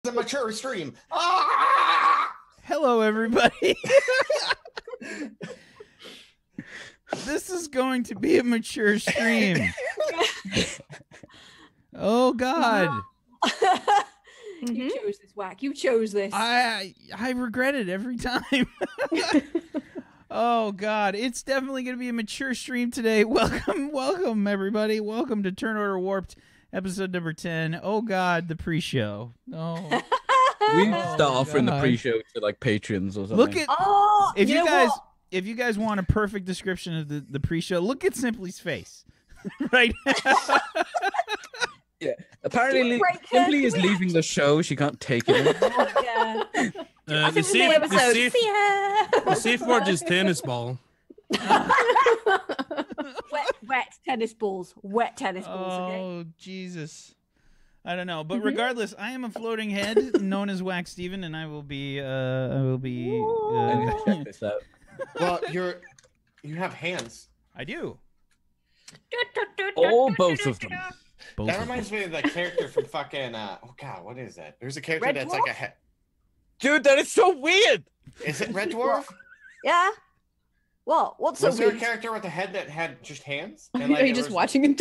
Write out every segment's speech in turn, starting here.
a mature stream. Ah! Hello, everybody. This is going to be a mature stream. Oh, God. You chose this, Whack. You chose this. I regret it every time. Oh, God. It's definitely going to be a mature stream today. Welcome, everybody. Welcome to Turn Order Warped, episode number 10. Oh, God, the pre-show. Oh. We start offering the pre-show to like patrons or something. Look at if you guys want a perfect description of the pre-show, look at Simply's face right now. Yeah, apparently Simply is leaving the show. She can't take it. The safe word is tennis ball. wet tennis balls. Wet tennis balls. Oh, Jesus. I don't know, but regardless, I am a floating head known as Wax Steven, and I will be. Check this out. Well, you have hands. I do. Or both of them. That reminds me of the character from fucking. Oh God, what is that? There's a character Red that's Dwarf? like a head. Dude, that is so weird. Is it Red Dwarf? Yeah. What? What's so Was there a weird? character with a head that had just hands? Are you just watching him?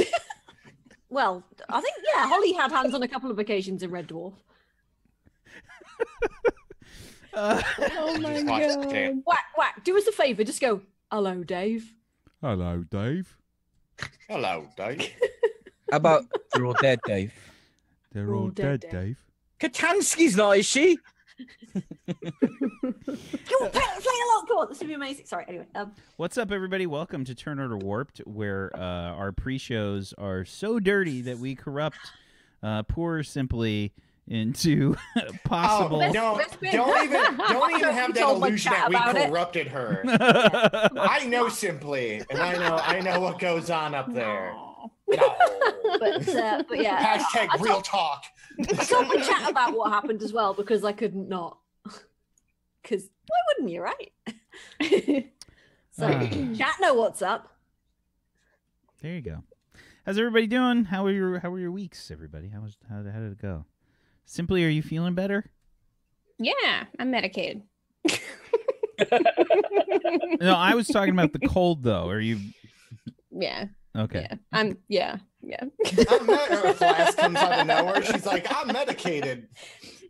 Well, I think Holly had hands on a couple of occasions in Red Dwarf. Oh my god! Whack! Do us a favor. Just go. Hello, Dave. Hello, Dave. Hello, Dave. How about they're all dead, Dave? They're all dead, Dave. Katansky's not, is she? Come on, play along. Come on, this would be amazing. Sorry. Anyway, What's up, everybody? Welcome to Turn Order Warped, where our pre-shows are so dirty that we corrupt poor simply into possible. Don't even have that illusion that we corrupted her. I know Simply, and I know what goes on up there. No. but yeah. Hashtag real talk. I told my chat about what happened as well because I couldn't not. Because why wouldn't you, right? So chat know what's up. There you go. How's everybody doing? How were your weeks, everybody? How did it go? Simply, are you feeling better? Yeah, I'm medicated. No, I was talking about the cold, though. Are you? Yeah. Okay. Yeah. Her flask comes out of nowhere. She's like, I'm medicated.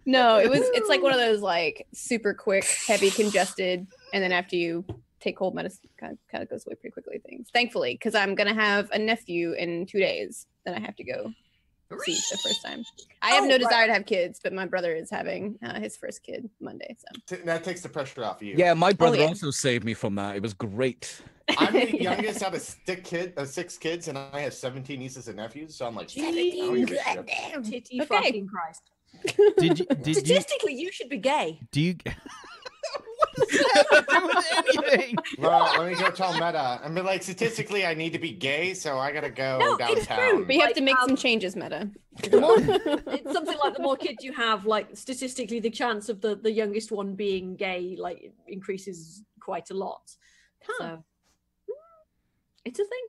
No, it's like one of those like super quick, heavy, congested, and then after you take cold medicine, kind of goes away pretty quickly. Things, thankfully, because I'm gonna have a nephew in 2 days that I have to go see the first time. I have no desire to have kids, but my brother is having his first kid Monday, so That takes the pressure off of you. Yeah, my brother also saved me from that. It was great. I'm the youngest out of 6 kids, and I have 17 nieces and nephews. So I'm like, Titty fucking Christ. Statistically, you should be gay. Do you? What does that have to do with anything? Well, let me go tell Meta. I mean, like, statistically, I need to be gay, so I gotta go downtown. It's true. but you have to make some changes, Meta. It's something like the more kids you have, like statistically, the chance of the youngest one being gay like increases quite a lot. So it's a thing.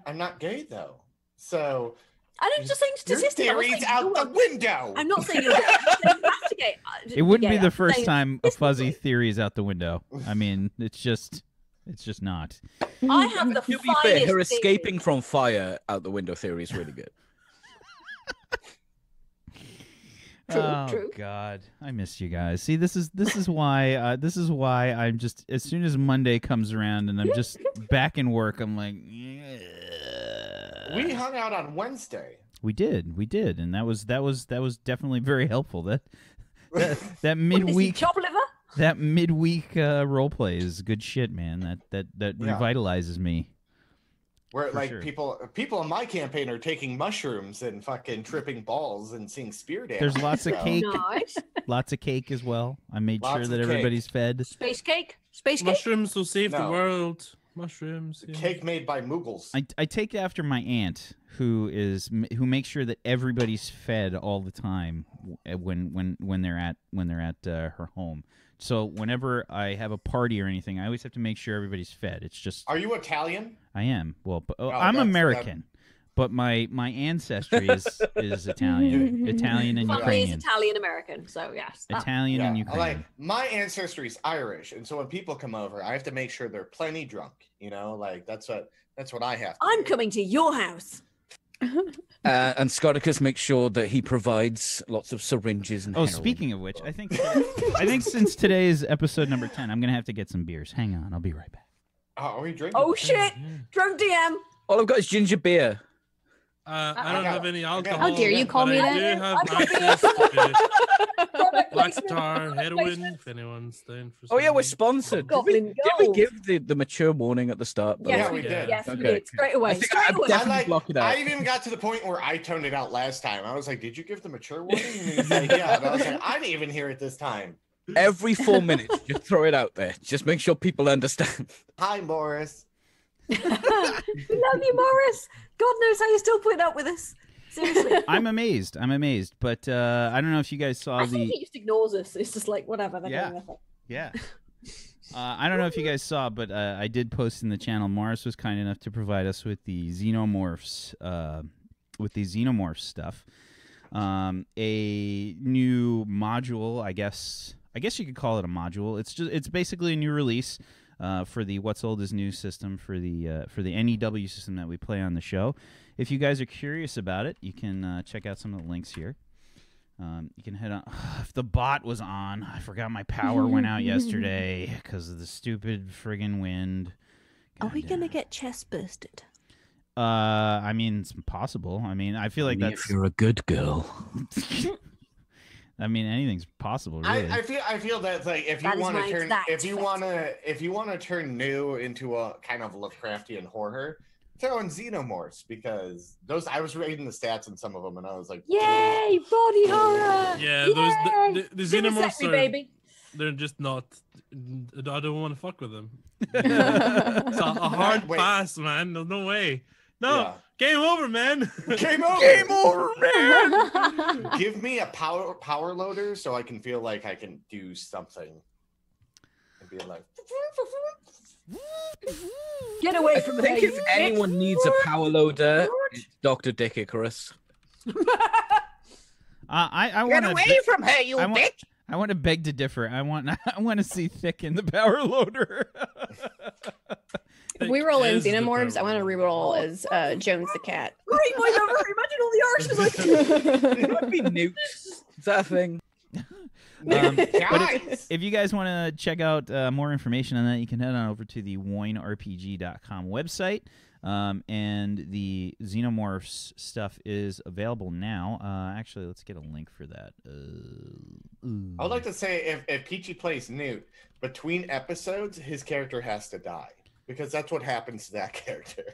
I'm not gay though, so. I'm just saying statistically. Your theory's out the window. I'm not saying you're gay. I'm saying you have to gay. It wouldn't be the first time a fuzzy theory is out the window. I mean, it's just not. I have the To be fair, finest her escaping theory. from fire out the window theory is really good. True. God, I missed you guys. See, this is why I'm just, as soon as Monday comes around and I'm just back in work, I'm like, We hung out on Wednesday. We did, and that was definitely very helpful. That midweek Chop liver. that midweek role play is good shit, man. That revitalizes me. Where For like sure. people in my campaign are taking mushrooms and fucking tripping balls and seeing spear dance. There's lots of cake, Nice. lots of cake as well. I made Lots sure of that cake. everybody's fed. Space cake. Mushrooms will save the No. world. Mushrooms. Yeah. Cake made by Muggles. I take after my aunt, who makes sure that everybody's fed all the time when they're at her home. So whenever I have a party or anything, I always have to make sure everybody's fed. It's just Are you Italian? I am. Well, but, that's- I'm American, but my ancestry is Italian, Italian and Family is Ukrainian, Italian American, so yes. Italian and Yeah, like Ukrainian. my ancestry is Irish, and so when people come over, I have to make sure they're plenty drunk. You know, like that's what I have. To I'm do. coming to your house. And Scoticus makes sure that he provides lots of syringes and Oh, heroin. speaking of which, I think since today is episode number 10, I'm gonna have to get some beers. Hang on, I'll be right back. Oh, are we drinking? Oh shit! Drunk DM. All I've got is ginger beer. I don't have any alcohol. How dare you call but me I that? do have I'm access to Product black placement. tar, Product heroin, placement. if anyone's down for Oh yeah, we're something. sponsored. Did Goblin we Gold. give the mature warning at the start? by the Yes, Yeah, way? we we did. did. Yes, we Okay. did. Straight away. I think Straight I've away. definitely I like. block it out. I even got to the point where I toned it out last time. I was like, "Did you give the mature warning?" And he's like, "Yeah." And I was like, "I didn't even hear it this time." Every 4 minutes, just throw it out there. Just make sure people understand. Hi, Morris. We love you, Morris. God knows how you're still putting up with us. Seriously. I'm amazed, but I don't know if you guys saw I think the he just ignores us. It's just like whatever. They're Yeah. going with it. yeah. I don't know if you guys saw, but I did post in the channel. Morris was kind enough to provide us with the xenomorphs, stuff. A new module, I guess you could call it a module. It's basically a new release. for the What's Old is New system for the n.e.w system that we play on the show. If you guys are curious about it, you can check out some of the links here. You can head on. If the bot was on, I forgot my power went out yesterday because of the stupid friggin' wind. Are we gonna get chest bursted? I mean, it's possible. I mean, I feel like that's. If you're a good girl. I mean, anything's possible. Really. I feel that like if you want to turn n.e.w into a kind of Lovecraftian horror, throw in xenomorphs, because those I was reading the stats on some of them and I was like, yay, body horror! Yeah, Yay! the xenomorphs me, are. baby. They're just not. I don't want to fuck with them. It's a hard pass, man. There's no way. No, Yeah. Game over, man. Game over! Game over, man! Give me a power loader so I can feel like I can do something. And be like, Get away from I think if anyone needs a power loader, it's Dr. Dick Icarus. I want Get away from her, you bitch! I want to beg to differ. I want to see Thick in the power loader. If we roll in xenomorphs, I want to reroll as Jones the cat. Great boy number. Imagine all the arches like It would be nukes. Is that a thing? But if you guys want to check out more information on that, you can head on over to the WoinRPG.com website. And the Xenomorphs stuff is available now. Actually, let's get a link for that. I would like to say if Peachy plays Newt, between episodes, his character has to die. Because that's what happens to that character.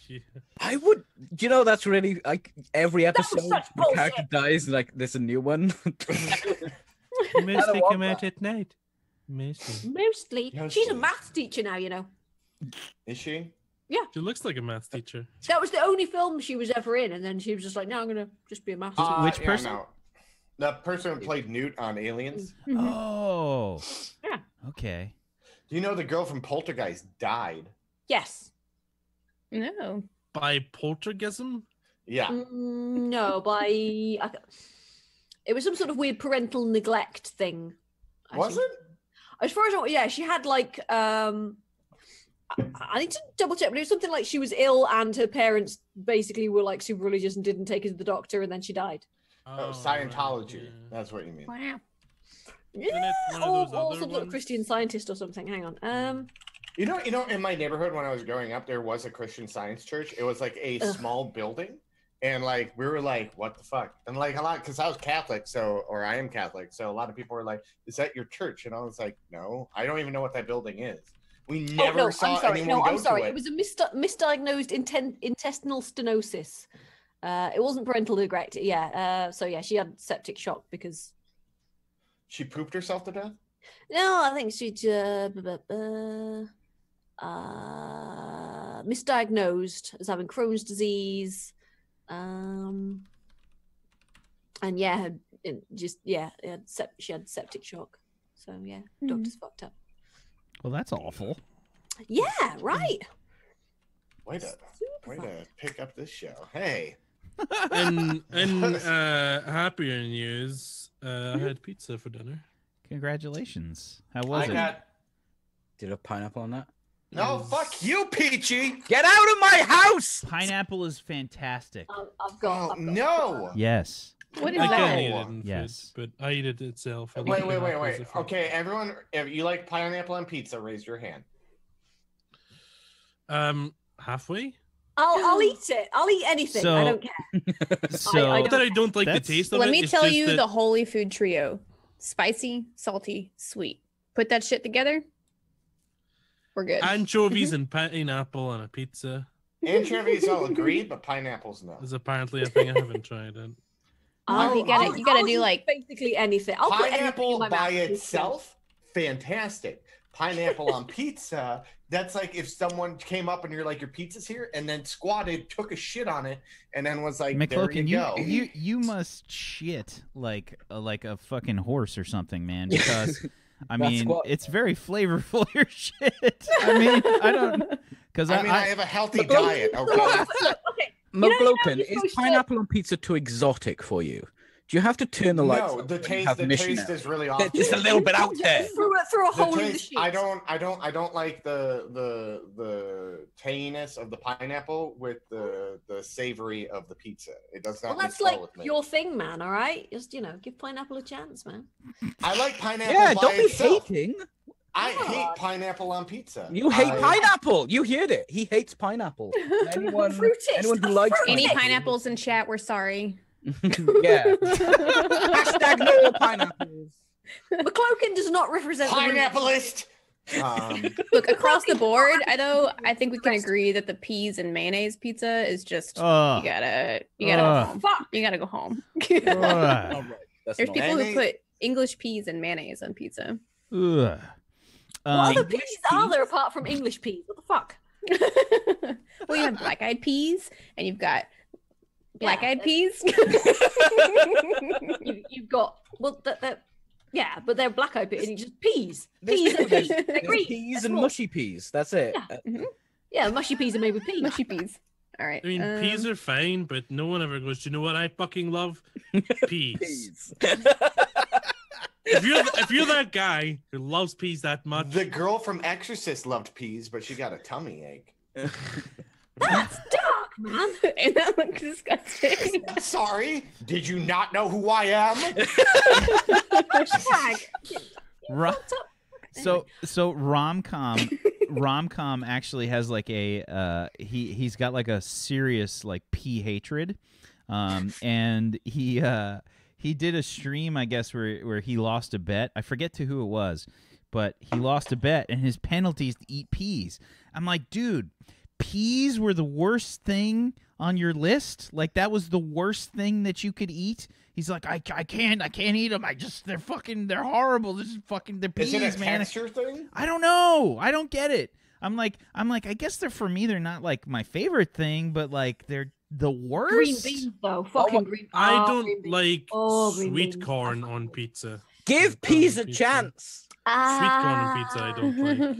Yeah. I would, that's really like every episode such the character dies, like there's a new one. Mostly come out at night. Mostly. She's a maths teacher now, you know. Is she? Yeah. She looks like a math teacher. That was the only film she was ever in, and then she was just like, no, I'm going to just be a maths teacher. Which person? No. The person who played Newt on Aliens. Oh. Yeah. Okay. Do you know the girl from Poltergeist died? Yes. No. By poltergeism? Yeah. No, it was some sort of weird parental neglect thing. Was it? As far as I know, yeah, she had like I need to double check, but it was something like she was ill and her parents basically were like super religious and didn't take her to the doctor, and then she died. Oh, Scientology. Right, yeah. That's what you mean. Wow. Isn't Yeah, it one of those or other some sort of ones? Christian Scientist or something. Hang on. You know, in my neighborhood when I was growing up, there was a Christian Science church. It was like a small building, and like we were like, "What the fuck?" And like a lot, because I was Catholic, or I am Catholic, so a lot of people were like, "Is that your church?" And I was like, "No, I don't even know what that building is." We never saw anyone go to it. It was a misdiagnosed intestinal stenosis. It wasn't parental neglect. Yeah. So yeah, she had septic shock because she pooped herself to death. No, I think she misdiagnosed as having Crohn's disease, and yeah, she had septic shock. So yeah, doctors fucked up. Well, that's awful. Yeah, right. Way to pick up this show. Hey. In happier news, I had pizza for dinner. Congratulations. How was it? Did you have pineapple on that? No, fuck you, Peachy. Get out of my house! Pineapple is fantastic. I've got no. Yes. What is I that? can't eat it in Yes. food, but I eat it itself. I Wait. think pineapple is a fruit. Okay, everyone, if you like pineapple on pizza, raise your hand. Halfway. I'll eat it. I'll eat anything. So- I don't care. So I Not that I don't like the That's- taste of Let it. me it's tell just you that the holy food trio: spicy, salty, sweet. Put that shit together. We're good. anchovies and pineapple on a pizza Anchovies, I'll agree, but pineapples, no. is apparently a thing I haven't tried it. You gotta do eat like basically anything. I'll put anything in Pineapple my by mouth. itself, fantastic. Pineapple on pizza, that's like if someone came up and you're like, your pizza's here, and then squatted, took a shit on it, and then was like, there McClokin, you go. you must shit like a fucking horse or something, man. Because I That's mean, what- it's very flavorful. Your shit. I mean, I don't because I mean, I have a healthy diet, okay? Okay. Muglopen, you're is supposed to- pineapple on pizza too exotic for you? Do you have to turn the lights? No, off the when you have mission taste hours? is really off. Just a little bit out there. Through a hole in the sheet. I don't like the tanginess of the pineapple with the savory of the pizza. It does not. Well, that's mix well like with me. your thing, man. All right, just give pineapple a chance, man. I like pineapple. Yeah, by don't be itself. hating. I hate pineapple on pizza. You hate pineapple. You heard it. He hates pineapple. Anyone who likes any pineapples in chat, we're sorry. Yeah. Hashtag no pineapples. McCloakin does not represent Pineapplist. Look, across the board, I think we can agree that the peas and mayonnaise pizza is just you gotta go home. Fuck. You gotta go home. All right. There's people who put English peas and mayonnaise on pizza. Ugh. What other peas are there apart from English peas? What the fuck? Well, you have black-eyed peas, and you've got black-eyed peas. You've got yeah, but they're black-eyed peas. And just peas. There's Peas. peas and mushy peas. That's it. Yeah. Yeah, mushy peas are made with peas. Mushy peas. All right. I mean, peas are fine, but no one ever goes, "Do you know what I fucking love? Peas." If you're that guy who loves peas that much, The girl from Exorcist loved peas, but she got a tummy ache. That's dark, man. And that looks disgusting. Sorry, did you not know who I am? So rom-com actually has like a he's got like a serious like pea hatred, and he did a stream, I guess, where he lost a bet. I forget to who it was, but he lost a bet, and his penalty is to eat peas. I'm like, dude, peas were the worst thing on your list? Like, that was the worst thing that you could eat? He's like, I can't eat them. They're horrible. They're peas, Is it a man. texture thing? I don't know. I don't get it. I'm like, I guess for me, they're not like my favorite thing, but like they're the worst. Green beans, though. Fucking green beans. I don't like green sweet beans. corn on pizza. Give peas a chance. Sweet corn on pizza, I don't like.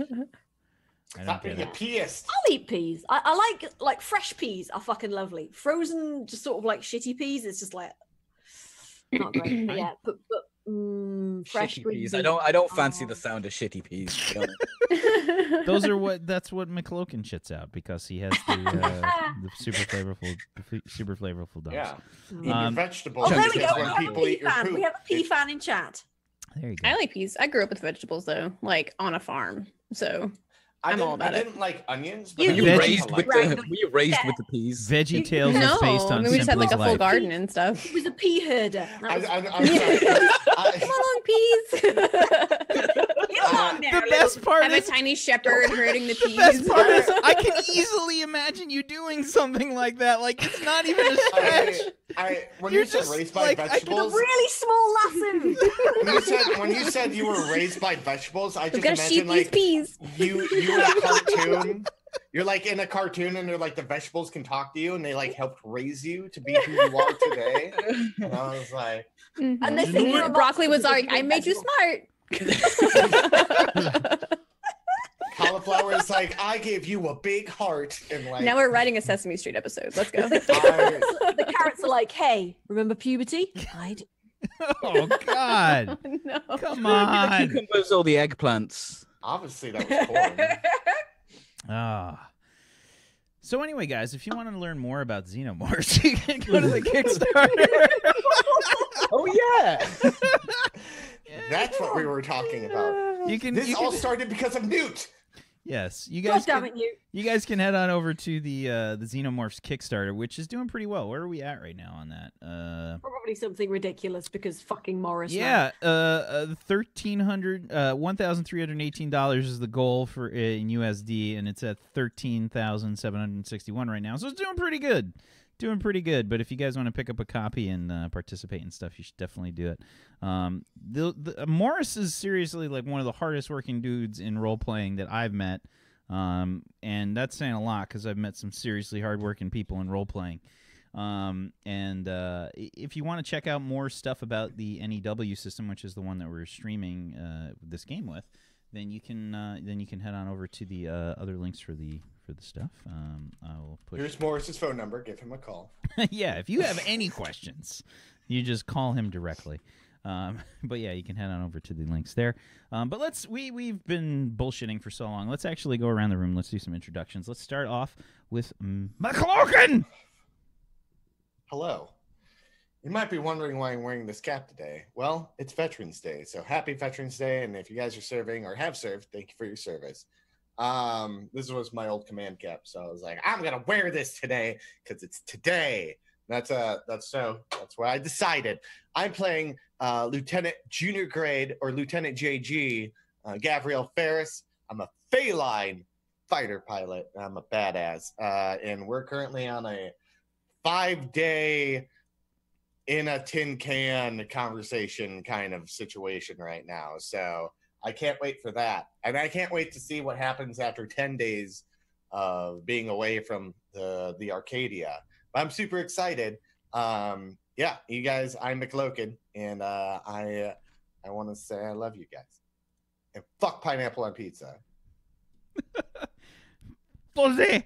Stop being a peaist. I'll eat peas. I like fresh peas are fucking lovely. Frozen, just sort of like shitty peas. It's just like not great. But yeah, but fresh Shitty green peas. beans. I don't fancy the sound of shitty peas. to be honest. That's what McCloakin shits out because he has the super flavorful dogs. Yeah. Eat your vegetables. Oh, there we go. When We have a people pea eat your fan. poop. We have a pea fan in chat. There you go. I like peas. I grew up with vegetables though, like on a farm. So I'm all about I it. didn't like onions. You But Were I you did raised like with them. the peas? Veggie Tales No, is based on we just had like a Simply's full life. garden and stuff. It was a pea herder. I'm That sorry. Come along, peas. Get along there, The best part Have a is tiny shepherd herding the the peas. best part is I can easily imagine you doing something like that. Like it's not even a stretch. When You're you said just raised by like, with a vegetables, really small lasso. when you said you were raised by vegetables, I We've just got to sheep imagine these like peas. you in a cartoon. You're like in a cartoon, and they're like the vegetables can talk to you, and they like helped raise you to be who you are today. And I was like, And they think you're a Broccoli was monster like, I made you vegetable. smart. cauliflower is like, I gave you a big heart, and like Now we're writing a Sesame Street episode. Let's go. The carrots are like, hey, remember puberty? I do. Oh God! No. Come The on! cucumbers or the eggplants? obviously that was corn. Ah. So anyway, guys, if you want to learn more about Xenomorphs, you can go to the Kickstarter. Oh yeah. That's what we were talking about. You can. This You all can started because of Newt. yes, you God guys. damn Can, it, you. you guys can head on over to the Xenomorphs Kickstarter, which is doing pretty well. Where are we at right now on that? Probably something ridiculous because fucking Morris. Yeah, $1,318 is the goal for in USD, and it's at 13,761 right now. So it's doing pretty good. But if you guys want to pick up a copy and participate and stuff, you should definitely do it. Morris is seriously like one of the hardest working dudes in role playing that I've met, and that's saying a lot because I've met some seriously hard working people in role playing. If you want to check out more stuff about the n.e.w system, which is the one that we're streaming this game with, then you can head on over to the other links for the stuff. I will push. Here's Morris's phone number. Give him a call. Yeah, if you have any questions, You just call him directly. But yeah, you can head on over to the links there. But we've been bullshitting for so long. Let's actually go around the room. Let's do some introductions. Let's start off with McLaughlin. Hello. You might be wondering why I'm wearing this cap today. Well, it's Veterans Day, so happy Veterans Day. And if you guys are serving or have served, thank you for your service. This was my old command cap, so I was like, I'm gonna wear this today because it's today. That's what I decided. I'm playing Lieutenant Junior Grade or Lieutenant JG, Gavriel Ferris. I'm a feline fighter pilot. I'm a badass, and we're currently on a 5-day in a tin can conversation kind of situation right now. So I can't wait for that, and I can't wait to see what happens after 10 days of being away from the Arcadia. I'm super excited. Yeah, you guys, I'm McLokin, and I want to say I love you guys. And fuck pineapple on pizza. Fuzzy.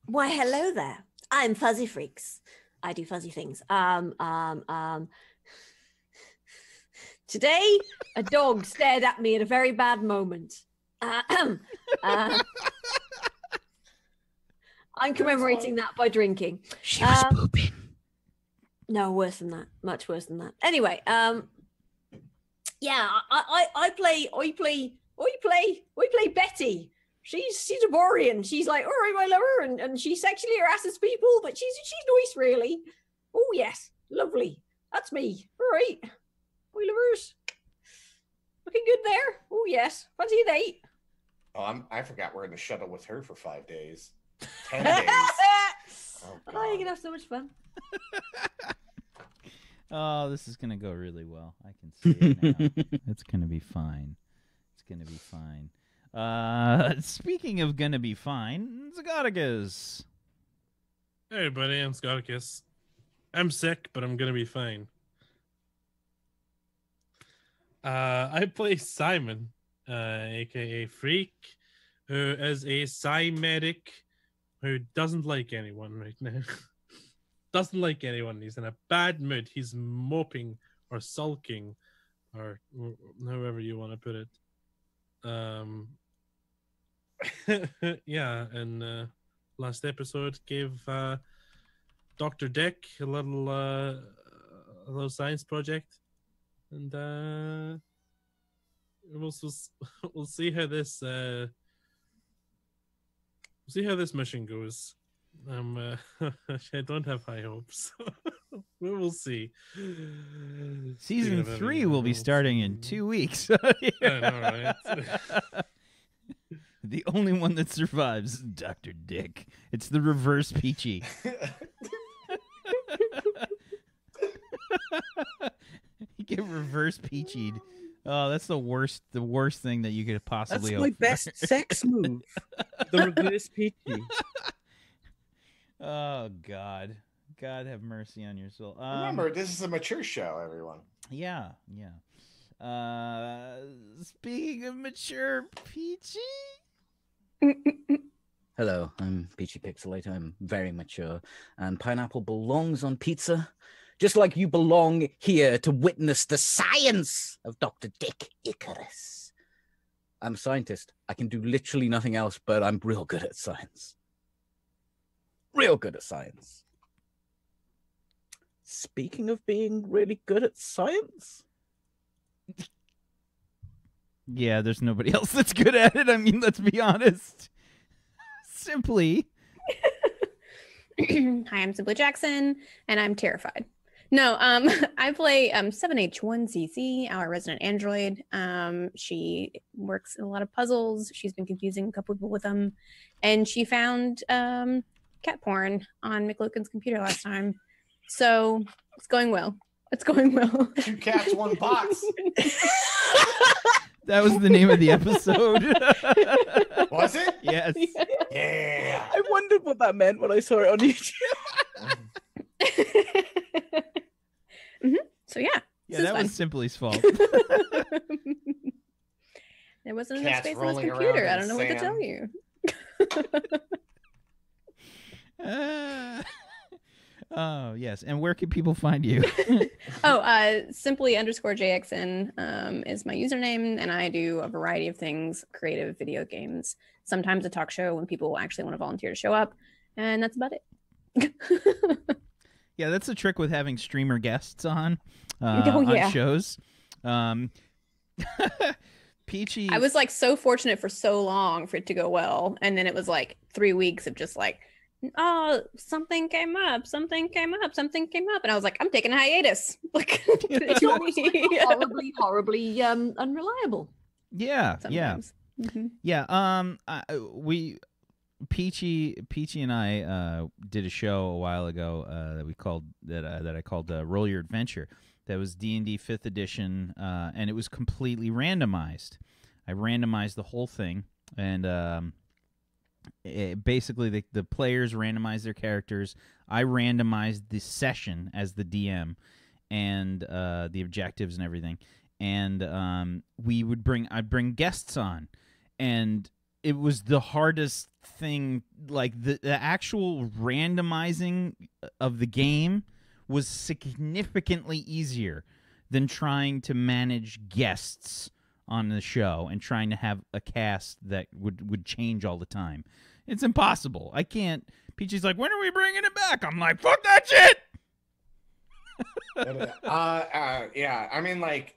Why, hello there. I'm Fuzzy Freaks. I do fuzzy things. Today, a dog stared at me at a very bad moment. I'm commemorating that by drinking. She was pooping. No, worse than that. Much worse than that. Anyway, yeah, I play Betty. She's a Borean. She's like, all right, my lover, and she sexually harasses people, but she's nice, really. Oh yes, lovely. That's me. All right, my lovers. Looking good there. Oh yes, fancy a date. Oh, I forgot we're in the shuttle with her for 5 days. 10 days. Oh, you're gonna have so much fun. Oh, this is gonna go really well. I can see it now. It's gonna be fine. It's gonna be fine. Speaking of gonna be fine, Zagaticus. Hey everybody, I'm Scoticus. I'm sick, but I'm gonna be fine. I play Simon, aka Freak, who is a Psy medic who doesn't like anyone right now. Doesn't like anyone. He's in a bad mood. He's moping or sulking, or however you want to put it. Yeah, and last episode gave Dr. Dick a little science project, and we'll see how this mission goes. I don't have high hopes. We will see. Season 3 will be starting in 2 weeks. I know, right? The only one that survives is Dr. Dick. It's the reverse Peachy. You get reverse Peachy'd. Oh, that's the worst thing that you could possibly That's my best sex move. The reverse Peachy. Oh, God. God have mercy on your soul. Remember, this is a mature show, everyone. Yeah. Speaking of mature, Peachy? Hello, I'm Peachy Pixelate. I'm very mature, and pineapple belongs on pizza, just like you belong here to witness the science of Dr. Dick Icarus. I'm a scientist. I can do literally nothing else, but I'm real good at science. Real good at science. Speaking of being really good at science... Yeah, there's nobody else that's good at it. I mean, let's be honest. Simply. Hi, I'm Simply Jackson, and I'm terrified. No, I play 7H1CC, our resident android. She works in a lot of puzzles. She's been confusing a couple people with them, and she found cat porn on McLokin's computer last time. So it's going well. It's going well. 2 cats, 1 box. That was the name of the episode. Was it? Yes. Yeah. I wondered what that meant when I saw it on YouTube. So yeah. Yeah, that was Simply's fault. There wasn't enough Cats space on his rolling computer. around I don't know what to tell you. Oh, yes. And where can people find you? Simply _JXN is my username, and I do a variety of things, creative video games, sometimes a talk show when people actually want to volunteer to show up, and that's about it. Yeah, that's the trick with having streamer guests on yeah. shows. Peachy, I was like so fortunate for so long for it to go well, and then it was like 3 weeks of just like, oh, something came up, and I was like, I'm taking a hiatus. Like, horribly, horribly unreliable. Yeah, sometimes. yeah. Peachy and I did a show a while ago that I called Roll Your Adventure. That was D&D 5th edition, and it was completely randomized. I randomized the whole thing, and basically the players randomized their characters. I randomized the session as the DM, and the objectives and everything. And I'd bring guests on, and it was the hardest thing. Like the actual randomizing of the game was significantly easier than trying to manage guests on the show and trying to have a cast that would change all the time. It's impossible. I can't. Peachy's like, when are we bringing it back? I'm like, fuck that shit. Yeah. I mean, like,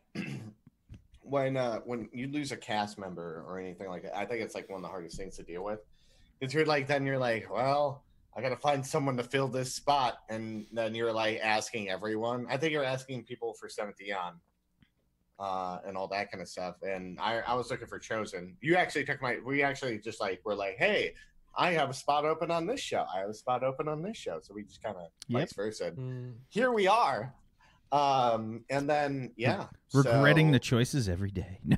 when you lose a cast member or anything like that, I think it's like one of the hardest things to deal with. Because you're like, well, I gotta find someone to fill this spot, and then you're like asking everyone. I think you're asking people for 7th Eon, and all that kind of stuff. And I was looking for Chosen. You actually we actually just like were like, hey, I have a spot open on this show. I have a spot open on this show. So we just kind of vice versa. Here we are. And then regretting the choices every day. No.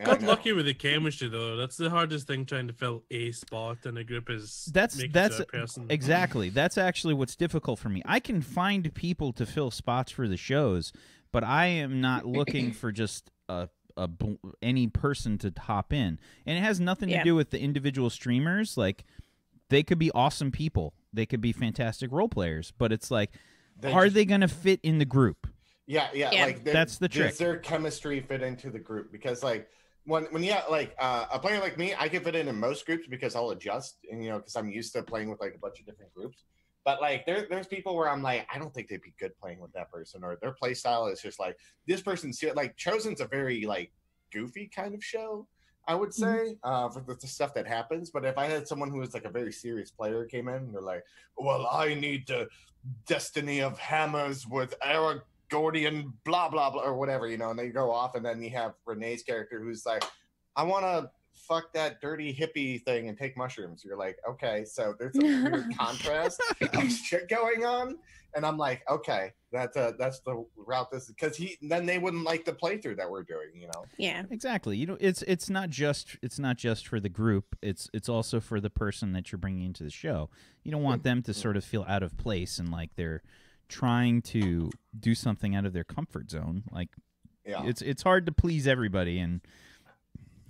Got lucky with the chemistry though. That's the hardest thing, trying to fill a spot in a group is that's a person. Exactly. That's actually what's difficult for me. I can find people to fill spots for the shows, but I am not looking for just any person to hop in. And it has nothing to do with the individual streamers. Like, they could be awesome people. They could be fantastic role players, but it's like, are they going to fit in the group? Yeah. Like that's the trick. Does their chemistry fit into the group? Because like when you have like a player like me, I can fit in most groups because I'll adjust, and because I'm used to playing with like a bunch of different groups. But like there's people where I'm like, I don't think they'd be good playing with that person, or their play style is just like, this person's like, Chosen's a very like goofy kind of show, I would say, for the stuff that happens. But if I had someone who was like a very serious player came in, and they're like, well, I need the Destiny of Hammers with Aragornian blah blah blah or whatever, and they go off, and then you have Renee's character who's like, I want to fuck that dirty hippie thing and take mushrooms. You're like, okay, so there's a weird contrast of shit going on, and I'm like, okay, that's the route this is, because then they wouldn't like the playthrough that we're doing, Yeah, exactly. It's not just for the group. It's also for the person that you're bringing into the show. You don't want them to sort of feel out of place and like they're trying to do something out of their comfort zone. Like, it's hard to please everybody, and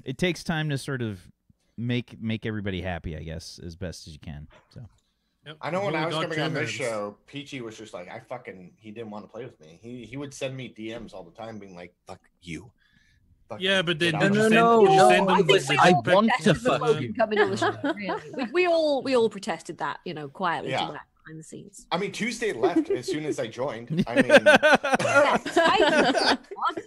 it takes time to sort of make everybody happy, I guess, as best as you can. So. Yep. I know when I was coming on this show, Peachy was just like, he didn't want to play with me. He would send me DMs all the time being like, fuck you. Yeah, but then no. I want to fuck you. Coming on the show, really. We all protested that, quietly to that behind the scenes. I mean, Tuesday left as soon as I joined. I mean, What?